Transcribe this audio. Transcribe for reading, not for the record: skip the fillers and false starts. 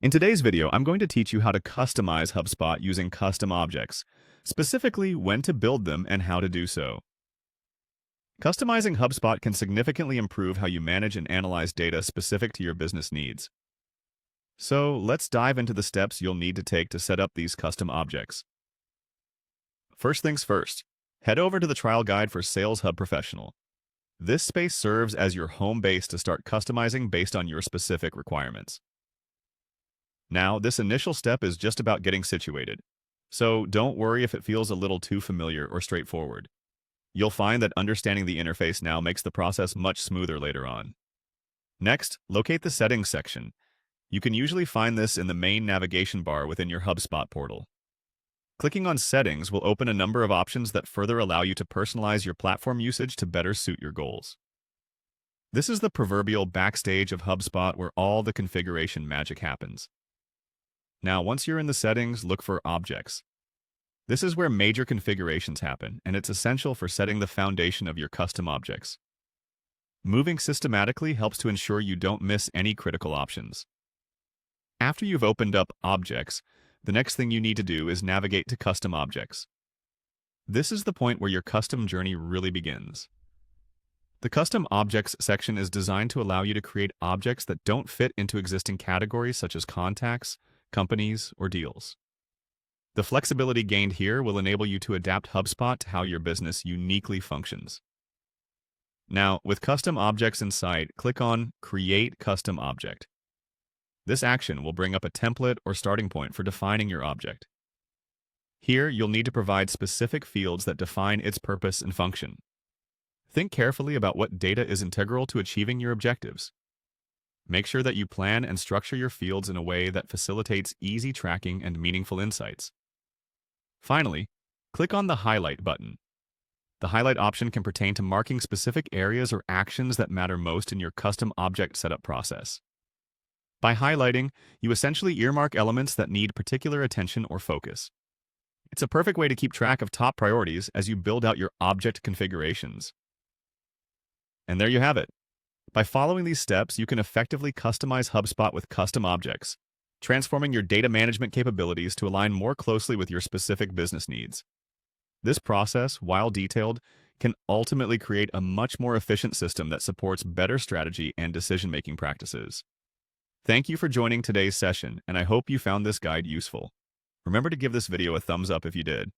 In today's video, I'm going to teach you how to customize HubSpot using custom objects, specifically when to build them and how to do so. Customizing HubSpot can significantly improve how you manage and analyze data specific to your business needs. So let's dive into the steps you'll need to take to set up these custom objects. First things first, head over to the trial guide for Sales Hub Professional. This space serves as your home base to start customizing based on your specific requirements. Now, this initial step is just about getting situated, so don't worry if it feels a little too familiar or straightforward. You'll find that understanding the interface now makes the process much smoother later on. Next, locate the Settings section. You can usually find this in the main navigation bar within your HubSpot portal. Clicking on Settings will open a number of options that further allow you to personalize your platform usage to better suit your goals. This is the proverbial backstage of HubSpot where all the configuration magic happens. Now, once you're in the settings, look for Objects. This is where major configurations happen, and it's essential for setting the foundation of your custom objects. Moving systematically helps to ensure you don't miss any critical options. After you've opened up Objects, the next thing you need to do is navigate to Custom Objects. This is the point where your custom journey really begins. The Custom Objects section is designed to allow you to create objects that don't fit into existing categories such as contacts, companies, or deals. The flexibility gained here will enable you to adapt HubSpot to how your business uniquely functions. Now, with custom objects in sight, click on Create Custom Object. This action will bring up a template or starting point for defining your object. Here, you'll need to provide specific fields that define its purpose and function. Think carefully about what data is integral to achieving your objectives. Make sure that you plan and structure your fields in a way that facilitates easy tracking and meaningful insights. Finally, click on the Highlight button. The highlight option can pertain to marking specific areas or actions that matter most in your custom object setup process. By highlighting, you essentially earmark elements that need particular attention or focus. It's a perfect way to keep track of top priorities as you build out your object configurations. And there you have it. By following these steps, you can effectively customize HubSpot with custom objects, transforming your data management capabilities to align more closely with your specific business needs. This process, while detailed, can ultimately create a much more efficient system that supports better strategy and decision-making practices. Thank you for joining today's session, and I hope you found this guide useful. Remember to give this video a thumbs up if you did.